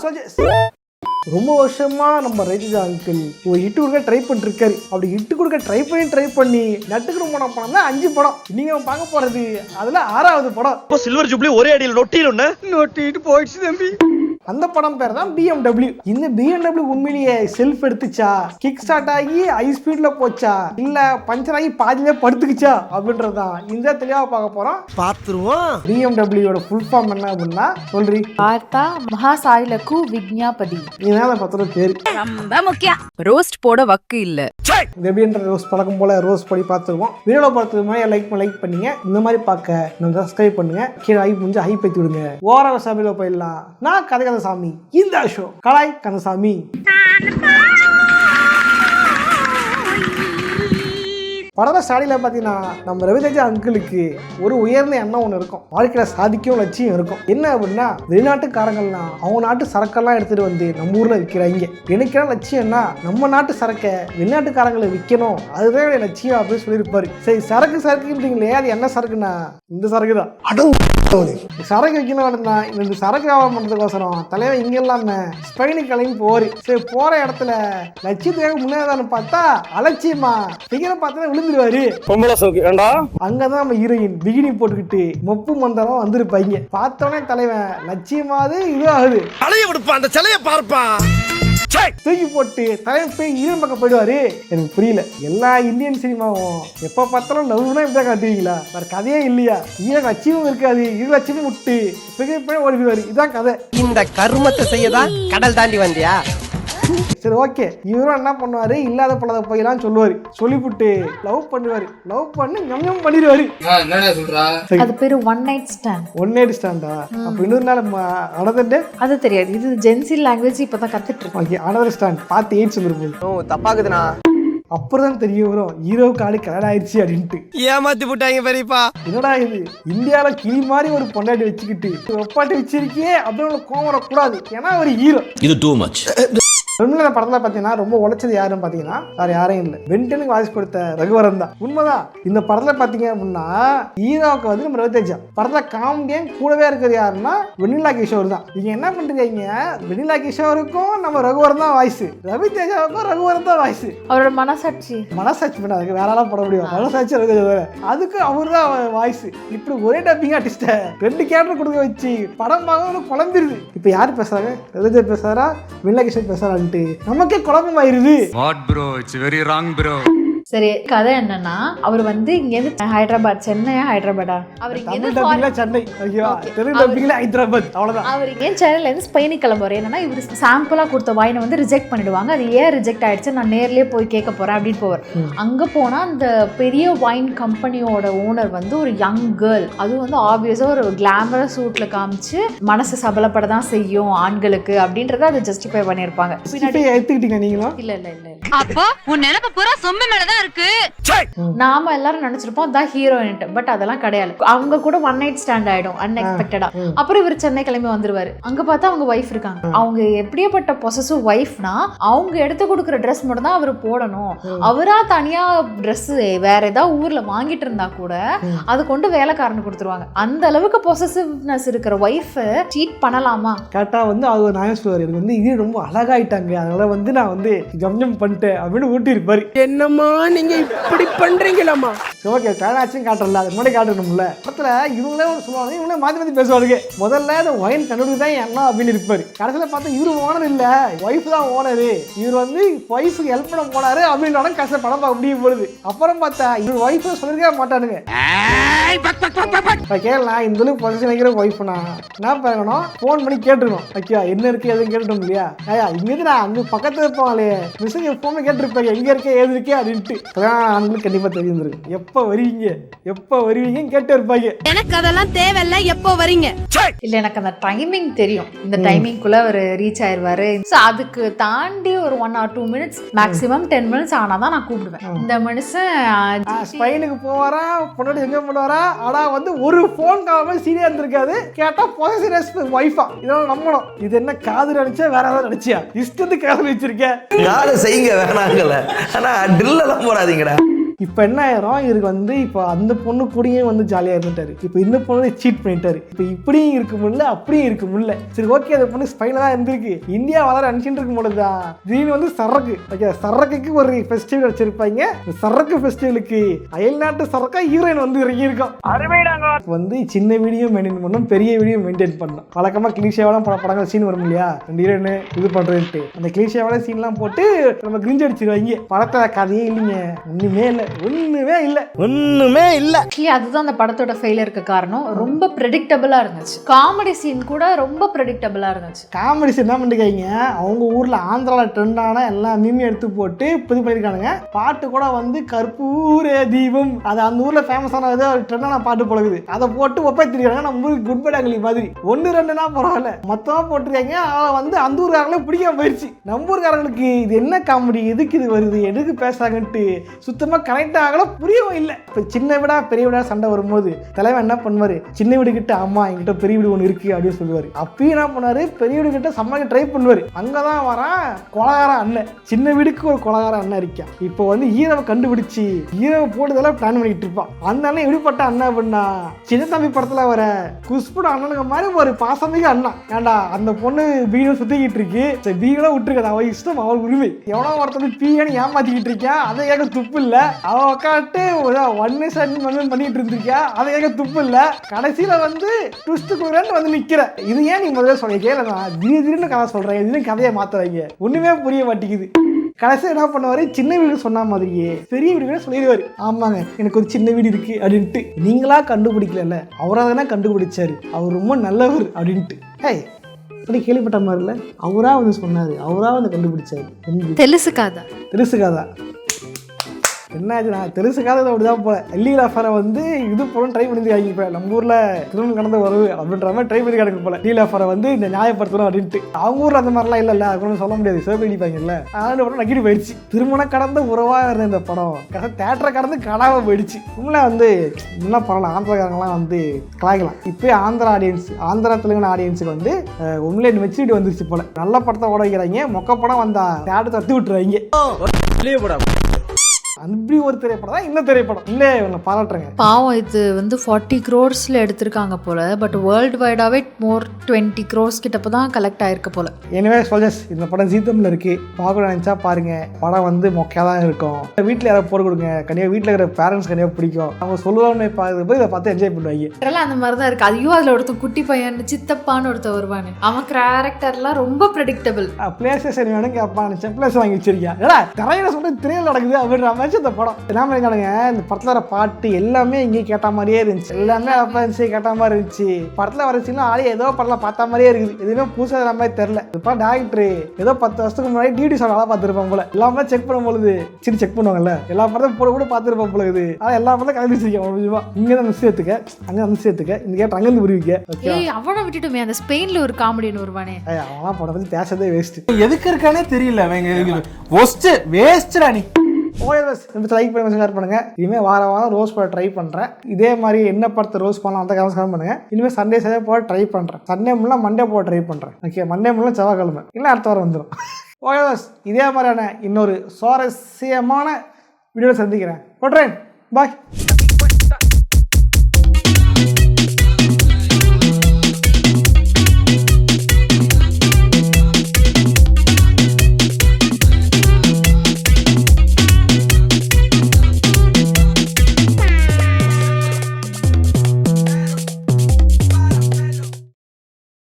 சொல்லி ரொம்ப வருஷமா நம்ம ரவிதேஜா அங்கிள் ஒரு ஹிட் கொடுக்க ட்ரை பண்ணிருக்காரு. அப்படி ஹிட் கொடுக்க ட்ரை பண்ணி நட்டுக்கு ரொம்ப படம் தான் 5 படம். நீங்க பார்க்க போறது அதுல 6வது படம். சில்வர் ஜூப்ளி ஒரே அடியில் நொட்டிட்டு போயிடுச்சு தம்பி. அந்த படம் பேர் தான் BMW. இந்த BMW உண்மையிலேயே செல்ஃப் எடுத்துச்சா, கிக் ஸ்டார்ட் ஆகி ஹை ஸ்பீட்ல போச்சா, இல்ல பஞ்சர் ஆகி பாதியிலே படுத்துக்குச்சா அப்படின்றதான் இந்த தெளிவா பார்க்க போறோம். பார்த்துருவோம். BMW ஃபுல் ஃபார்ம் என்ன அப்படின்னா சொல்றீ வார்த்தா மகாசாயிலக்கு விக்ஞாபதி. இதனால பத்திர பேரு ரொம்ப முக்கியம். ரோஸ்ட் போட வக்கு இல்ல. எப்படின்ற ரோஸ் பழக்கம் போல ரோஸ் படி பார்த்துருவோம். வீடியோவில் பார்த்துக்கு மாதிரி லைக் பண்ணுங்க. இந்த மாதிரி பார்க்க நம்ம சப்ஸ்கிரைப் பண்ணுங்க. கீழே ஹைப் முடிஞ்சு ஹைப் பற்றி விடுங்க. ஓர சாமியில போயிடலாம். நான் கதை கந்தசாமி. இந்த ஷோ கலாய் கந்தசாமி. படத்தை ஸ்டார்டிங்கில் பார்த்தீங்கன்னா நம்ம ரவிதேஜா அங்கிளுக்கு ஒரு உயர்ந்த எண்ணம் ஒன்று இருக்கும். வாழ்க்கையில் சாதிக்கவும் லட்சியம் இருக்கும். என்ன அப்படின்னா வெளிநாட்டுக்காரங்கள்லாம் அவங்க நாட்டு சரக்கெல்லாம் எடுத்துகிட்டு வந்து நம்ம ஊரில் விற்கிறாங்க. எனக்கு என்ன லட்சியம்னா நம்ம நாட்டு சரக்கை வெளிநாட்டுக்காரங்களை விற்கணும், அதுதான் என் லட்சியம் அப்படின்னு சொல்லியிருப்பாரு. சரி, சரக்குன்றீங்களே, அது என்ன சரக்குன்னா இந்த சரக்கு தான். சரக்கு வைக்கணும். இந்த சரக்கு வியாபாரம் பண்ணுறதுக்கோசரம் தலைவன் இங்கே இல்லாமல் ஸ்பெயினுக்கு கிளம்பி போவார். சரி, போகிற இடத்துல லட்சியத்துக்காக முன்னேறதான்னு பார்த்தா அலட்சியமா ஃபிகரை பார்த்தா விழுந்துருவாரு. அங்கதான் நம்ம ஹீரோயின் பிகினி போட்டுக்கிட்டு மொப்பு மந்தரம் வந்திருப்பாங்க. பார்த்தோன்னே தலைவன் லட்சியமாவது இதுவாகுது. அந்த சிலையை பார்ப்பா தூக்கி போட்டு தலைவன் போய் ஹீரோயின் பக்கம் போயிடுவாரு. எனக்கு புரியல, எல்லா இந்தியன் சினிமாவும் எப்ப பார்த்தாலும் லவ்னா இப்படிதான் காட்டுவீங்களா? வேற கதையே இல்லையா? ஹீரோ லட்சியமும் இருக்காது, ஹீரோ லட்சியமும் விட்டு போய் ஓடிடுவாரு. இதான் கதை. இந்த கருமத்தை செய்யதான் கடல் தாண்டி வந்தியா? சரி, ஓகே. இவரும் என்ன பண்ணுவாரு, இல்லாத பழத போயெல்லாம் சொல்லுவாரு. சொல்லிவிட்டு லவ் பண்ணுவாரு. லவ் பண்ணி ஞம் பண்ணிடுவாரு. அது பேரு ஒன் நைட் ஸ்டாண்டா? அப்ப இன்னொரு நாள் நடந்துட்டு அது தெரியாது. இது ஜென்சி லாங்குவேஜ் இப்பதான் கத்துட்டு இருக்கோம். ஓகே, அனதர் ஸ்டாண்ட் பார்த்து 8 சொல்லிருப்போம். தப்பாக்குதுண்ணா. அப்புறம் தெரிய வரும் ஹீரோவுக்கு ஆளு கல்யாணம் ஆயிடுச்சு அப்படின்ட்டு. ஏமாத்தி போட்டாங்க பெரியப்பா. என்னடா இது, இந்தியாவில கிளி மாதிரி ஒரு பொண்டாட்டி வச்சுக்கிட்டு ஒப்பாட்டி வச்சிருக்கே அப்படின்னு கோவம் வரக்கூடாது. ஏன்னா ஒரு ஹீரோ. இது டூ மச். இந்த படத்துல பாத்தீங்கன்னா ரொம்ப உழைச்சது யாருன்னு பாத்தீங்கன்னா வேற யாரும் இல்லை, பென்டனுக்கு வாய்ஸ் கொடுத்த ரகுவரன் தான். உண்மைதான். இந்த படத்துல பாத்தீங்க அப்படின்னா ஹீரோவுக்கு வந்து நம்ம ரவிதேஜா. படத்துல காமெடியன் கூடவே இருக்கிறது யாருன்னா வெண்ணிலா கிஷோர் தான். நீங்க என்ன பண்றீங்க, வெண்ணிலா கிஷோருக்கும் நம்ம ரகுவரன் தான் வாய்ஸ், ரவிதேஜாவுக்கும் ரகுவரன் தான் வாய்ஸ். அவரோட மனசாட்சி பண்ணாதுக்கு வேற எல்லாம் பட முடியும். மனசாட்சி ரவிதேஜா, அதுக்கு அவரு தான் வாய்ஸ். இப்படி ஒரே டப்பிங் ஆர்டிஸ்ட 2 கேரக்டர் கொடுக்க வச்சு படம் பார்க்க குழம்பிருது. இப்ப யாரு பேசுறாங்க, ரவிதேஜா பேசுறாரா வெண்ணிலா கிஷோர் பேசுறாரு, நமக்கே குழப்பமாயிருது. What bro, it's very wrong bro. சரி, கதை என்னன்னா அவர் வந்து இங்க இருந்து ஹைதராபாத், சென்னையா ஹைதராபாடா, அவர் இங்க இருந்து சென்னை, ஹைதராபாத், அவ்வளவுதான். அவர் இங்க சென்னையில இருந்து ஸ்பெயினுக்கு கிளம்புறாரு. என்னன்னா இவர் சாம்பிளா கொடுத்த வாயினை வந்து ரிஜெக்ட் பண்ணிடுவாங்க. அது ஏன் ரிஜெக்ட் ஆயிடுச்சு, நான் நேர்லயே போய் கேட்க போறேன் அப்படின்னு போவார். அங்க போனா அந்த பெரிய வைன் கம்பெனியோட ஓனர் வந்து ஒரு யங் கேர்ள். அதுவும் வந்து ஆப்வியஸா ஒரு கிளாமரஸ் சூட்ல காமிச்சு மனசு சபலப்பட தான் செய்யும் ஆண்களுக்கு அப்படின்றத அதை ஜஸ்டிஃபை பண்ணிருப்பாங்க. எடுத்துக்கிட்டீங்க நீங்களா? இல்ல இல்ல இல்ல அப்போ உன் நினைப்பு பூரா சொம்ப மேலதான் இருக்கு. நாம எல்லாரும் நினைச்சிருப்போம் அதான் ஹீரோயின், பட் அதெல்லாம் கிடையாது. அவங்க கூட ஒன் நைட் ஸ்டாண்ட் ஆயிடும் அன்எக்ஸ்பெக்டடா. அப்புறம் இவர் சென்னை கிளம்பி வந்துருவாரு. அங்க பார்த்தா அவங்க வைஃப் இருக்காங்க. அவங்க எப்படியாப்பட்ட பொசசிவ் வைஃப்னா அவங்க எடுத்து கொடுக்குற ட்ரெஸ் மட்டும் தான் அவர் போடணும். அவரா தனியா ட்ரெஸ் வேற ஏதாவது ஊர்ல வாங்கிட்டு இருந்தா கூட அது கொண்டு வேலைக்காரனு கொடுத்துருவாங்க. அந்த அளவுக்கு பொசசிவ்னஸ் இருக்கிற வைஃப் சீட் பண்ணலாமா? கரெக்டா வந்து அவங்க நாயம் சொல்லுவாரு, எனக்கு வந்து இது ரொம்ப அழகாயிட்டாங்க, அதனால வந்து நான் வந்து ஜம் பண்ணிட்டேன் அப்படின்னு ஊட்டி இருப்பாரு. என்னம்மா நீங்க இப்படி பண்றீங்களாமா? ஓகே, கல்யாணம் காட்டுறல, அது முன்னாடி காட்டணும்ல. படத்துல இவங்களே ஒரு சொல்லுவாங்க, இவங்களே மாத்தி பேசுவாங்க. முதல்ல இந்த ஒயின் கண்டுபிடி தான் என்ன அப்படின்னு இருப்பாரு. கடைசியில பார்த்தா இவரு ஓனர் இல்ல, ஒய்ஃப் தான் ஓனரு. இவர் வந்து ஒய்ஃபுக்கு ஹெல்ப் பண்ண போனாரு அப்படின்னு கடைசியில படம் பார்க்க முடியும் போகுது. அப்புறம் பார்த்தா இவர் ஒய்ஃப் சொல்லிருக்கவே மாட்டானுங்க. கேட்கலாம், இந்த அளவுக்கு பொசிஷன் வைக்கிற ஒய்ஃப்னா என்ன பண்ணணும், போன் பண்ணி கேட்டுருக்கணும். ஓகே, என்ன இருக்கு எதுவும் கேட்டுட்டோம் இல்லையா? இங்கிருந்து நான் அங்க பக்கத்துல இருப்பாங்களே மெசேஜ் எப்பவுமே கேட்டிருப்பாங்க, எங்க இருக்கே ஏது இருக்கே அப்படின்ட்டு. ஆண்களுக்கு கண்டிப்பா தெரிஞ்சிருக்கு, எப்ப வருவீங்க கேட்டு இருப்பாங்க. எனக்கு அதெல்லாம் தேவையில்ல, எப்போ வரீங்க இல்ல, எனக்கு அந்த டைமிங் தெரியும், இந்த டைமிங்குள்ள அவர் ரீச் ஆயிருவாரு. அதுக்கு தாண்டி ஒரு 1 or 2 minutes மேக்ஸிமம் 10 minutes ஆனாதான் நான் கூப்பிடுவேன். இந்த மனுஷன் ஸ்பெயினுக்கு போவாரா, பொண்ணோட எங்க பண்ணுவாரா, ஆனா வந்து ஒரு போன் கால் சீரியா இருந்திருக்காது. கேட்டா பொசசிவ்னஸ் வைஃபா. இதெல்லாம் நம்பணும். இது என்ன காது நினைச்சா வேற ஏதாவது நினைச்சியா? இஷ்டத்துக்கு காது வச்சிருக்கேன், செய்யுங்க வேணாங்கல்ல, ஆனா ட்ரில் எல்லாம் போடாதீங்கடா. இப்போ என்ன ஆயிரும், இவருக்கு வந்து இப்போ அந்த பொண்ணு கூடயே வந்து ஜாலியாக இருந்துட்டாரு. இப்போ இந்த பொண்ணு சீட் பண்ணிட்டாரு. இப்போ இப்படியும் இருக்க முடியல, அப்படியும் இருக்க முடியல. சரி ஓகே, அந்த பொண்ணு ஸ்பெயினில் தான் இருந்திருக்கு, இந்தியா வளர நினச்சிட்டு இருக்கும் பொழுது தான் திடீர்னு வந்து சரக்கு, ஓகே சரக்குக்கு ஒரு ஃபெஸ்டிவல் வச்சிருப்பாங்க. சரக்கு ஃபெஸ்டிவலுக்கு அயல்நாட்டு சரக்கா ஹீரோயின் வந்து இறங்கியிருக்கோம். வந்து சின்ன வீடியோ மெயின்டைன் பண்ணணும், பெரிய வீடியோ மெயின்டைன் பண்ணணும். வழக்கமாக கிளீஷேவான படங்கள் சீன் வரும் இல்லையா, ரெண்டு ஹீரோயின் இது பண்ணுறேன்ட்டு அந்த கிளீஷேவான சீன்லாம் போட்டு நம்ம கிரிஞ்சு அடிச்சிருவாங்க. படத்தை கதையே இல்லைங்க, ஒன்றுமே இல்லை, ஒன்றுமே இல்லை. ஆக்சுவலி அதுதான் அந்த படத்தோட ஃபெயிலியருக்கு காரணம். ரொம்ப ப்ரெடிக்டபிளா இருந்துச்சு. காமெடி சீன் கூட ரொம்ப ப்ரெடிக்டபிளா இருந்துச்சு. காமெடி சீன் என்ன பண்ணிருக்காங்க, அவங்க ஊர்ல ஆந்திராவில் ட்ரெண்டான எல்லா மீமையும் எடுத்து போட்டு புது பண்ணியிருக்கானுங்க. பாட்டு கூட வந்து கற்பூர தீபம், அது அந்த ஊர்ல ஃபேமஸான ஏதோ ட்ரெண்டான பாட்டு போலகுது, அதை போட்டு ஒப்பைத்திருக்காங்க. நம்ம ஊருக்கு குட் பை டாக்லி மாதிரி 1-2னா பரவாயில்ல, மொத்தமா போட்டிருக்காங்க. அவன் வந்து அந்த ஊருக்காரங்களே பிடிக்காம போயிடுச்சு. நம்ம ஊருக்காரங்களுக்கு இது என்ன காமெடி, எதுக்கு இது வருது, எதுக்கு பேசுறாங்கன்ட்டு சுத்தமாக கனெக்ட் ஆகல, புரியவும் இல்லை. இப்போ சின்ன விடா பெரிய விடா சண்டை வரும்போது தலைவன் என்ன பண்ணுவார், சின்ன வீடு கிட்ட அம்மா என்கிட்ட பெரிய வீடு ஒன்று இருக்கு அப்படின்னு சொல்லுவார். அப்பயும் என்ன பண்ணாரு, பெரிய வீடு கிட்ட சமாளிக்க ட்ரை பண்ணுவார். அங்கதான் வரான் கொலகார அண்ணன், சின்ன வீடுக்கு ஒரு கொலகார அண்ணன் இருக்கான். இப்போ வந்து ஹீரோவை கண்டுபிடிச்சி ஹீரோவை போட்டுதெல்லாம் பிளான் பண்ணிட்டு இருப்பான். அந்த அண்ணன் எப்படிப்பட்ட அண்ணன் அப்படின்னா, சின்ன தம்பி படத்துல வர குஷ்புட அண்ணனுக்கு மாதிரி ஒரு பாசமிக அண்ணா. ஏண்டா அந்த பொண்ணு பீனோ சுத்திக்கிட்டு இருக்கு, சரி பீனோ விட்டுருக்கா, அவ இஷ்டம், அவள் உரிமை. எவ்வளோ ஒருத்தர் பீனு ஏமாத்திக்கிட்டு இருக்கா, அதை கேட்க துப்பு இல்லை. அவ உட்காந்து பண்ணிட்டு இருந்திருக்கா, அதை கேட்க துப்பு இல்லை. கடைசியில வந்து ட்விஸ்ட் வந்து நிக்கிற. இது ஏன் நீ முதல்ல சொல்ல கேள, திடீர்னு கதை சொல்றேன், திடீர்னு கதையை மாத்துறாங்க, ஒண்ணுமே புரிய மாட்டேங்குது. கடைசியில் என்ன பண்ணுவாரு, சின்ன வீடு சொன்ன மாதிரியே பெரிய வீடு சொல்லிடுவாரு. ஆமாங்க எனக்கு ஒரு சின்ன வீடு இருக்கு அப்படின்ட்டு. நீங்களா கண்டுபிடிக்கல, அவராக தானே கண்டுபிடிச்சாரு, அவர் ரொம்ப நல்லவர் அப்படின்ட்டு. ஹேய் அப்படி கேள்விப்பட்ட மாதிரி இல்லை, அவரா வந்து சொன்னாரு, அவரா வந்து கண்டுபிடிச்சாரு. தெரிசுக்காதா என்னாச்சு, நான் தெரிசுக்காத அப்படிதான் போல. இல்லீகல் அஃபரை வந்து இது போல ட்ரை பண்ணிருக்காங்க. இப்போ நம்ம ஊரில் திருமணம் கடந்து வருது அப்படின்ற மாதிரி ட்ரை பண்ணி கிடக்கு போல. இல்லீகல் அஃபரை வந்து இந்த நியாயப்படுத்தணும் அப்படின்ட்டு. அவங்க ஊரில் அந்த மாதிரிலாம் இல்லைல்ல, அது சொல்ல முடியாது, சேவை அடிப்பாங்கல்ல. அதனால படம் நக்கிட்டு போயிடுச்சு. திருமணம் கடந்த உறவாக இருந்த இந்த படம் தேட்டரை கடந்து கடாவை போயிடுச்சு. உண்மையில வந்து இன்னும் பரவாயில்ல, ஆந்திராக்காரங்களாம் வந்து கலாய்க்கலாம். இப்போ ஆந்திரா ஆடியன்ஸ், ஆந்திரா தெலுங்கானா ஆடியன்ஸுக்கு வந்து உண்மையிலே மெச்சூரிட்டி வந்துருச்சு போல. நல்ல படத்தை ஓட வைக்கிறாங்க, மொக்க படம் வந்தா தேட்டரை தட்டி விட்டுருவாங்க. அப்படி ஒரு திரைப்படம் தான் இந்த திரைப்படம். இல்லை இவனை பாராட்டுறேங்க. பாவம், இது வந்து 40 crores எடுத்திருக்காங்க போல. பட் வேர்ல்டு வைடாவே மோர் 20 crores கிட்ட தான் கலெக்ட் ஆயிருக்கு போல. எனவே சோல்ஜர்ஸ், இந்த படம் ஜீத்தமில் இருக்கு, பார்க்க நினைச்சா பாருங்க. படம் வந்து மொக்கையாக தான் இருக்கும். வீட்டில் யாராவது போட கொடுங்க, கண்டிப்பாக வீட்டில் இருக்கிற பேரண்ட்ஸ் கண்டிப்பாக பிடிக்கும். அவங்க சொல்லுவான்னு போய் இதை பார்த்து என்ஜாய் பண்ணுவாங்க. அதெல்லாம் அந்த மாதிரி தான் இருக்கு. ஐயோ அதில் ஒருத்தர் குட்டி பையன் சித்தப்பான்னு ஒருத்தர் வருவானு, அவன் கேரக்டர்லாம் ரொம்ப ப்ரெடிக்டபிள். பிளே ஸ்டேஷன் வேணும் கேட்பான், நினச்சேன் பிளேஸ் வாங்கி வச்சிருக்கியா, ஏடா தரையில சொல்லிட்டு திரையில் நடக்குது அப்படின்ற மாதிரி இந்த படம். என்ன பண்ணிருக்கானுங்க, இந்த படத்தில் வர பாட்டு எல்லாமே இங்கே கேட்ட மாதிரியே இருந்துச்சு, எல்லாமே அப்பா இருந்துச்சு, கேட்ட மாதிரி இருந்துச்சு. படத்தில் வர சீன்லாம் ஆளே ஏதோ படத்தில் பார்த்த மாதிரியே இருக்குது, எதுவுமே புதுசாக மாதிரி தெரியல. இப்போ டேரக்டர் ஏதோ 10 வருஷத்துக்கு முன்னாடி டிடி சார் நல்லா பார்த்துருப்பாங்க போல. எல்லாமே செக் பண்ணும் பொழுது சரி செக் பண்ணுவாங்கல்ல, எல்லா படத்தையும் போட கூட பார்த்துருப்பாங்க போல இருக்குது. ஆனால் எல்லா படத்தையும் கலந்து வச்சிருக்கேன். இங்கே தான் மிஸ் எடுத்துக்க, அங்கே மிஸ் எடுத்துக்க, இந்த கேட்ட அங்கேருந்து புரிவிக்க. அவனை விட்டுட்டுமே அந்த ஸ்பெயின்ல ஒரு காமெடின்னு வருவானே, அவன் படம் பற்றி பேசதே வேஸ்ட். எதுக்கு இருக்கானே தெரியல, வேஸ்ட் நீ. லைக் பண்ணுங்க, ஷேர் பண்ணுங்க. இனிமேல் வாரம் ரோஸ் போட ட்ரை பண்றேன். இதே மாதிரி என்ன படத்தை ரோஸ் பண்ணலாம் அந்த கமெண்ட் பண்ணுங்க. இனிமேல் சண்டே போட ட்ரை பண்றேன். சண்டே முன்னா மண்டே போட ட்ரை பண்றேன். ஓகே, மண்டே முன்னா செவ்வாய்க்கிழமை இல்லை அடுத்த வாரம் வந்துடும். ஓகே, இதே மாதிரியான இன்னொரு சுவாரஸ்யமான வீடியோவில் சந்திக்கிறேன். போடுறேன், பாய்.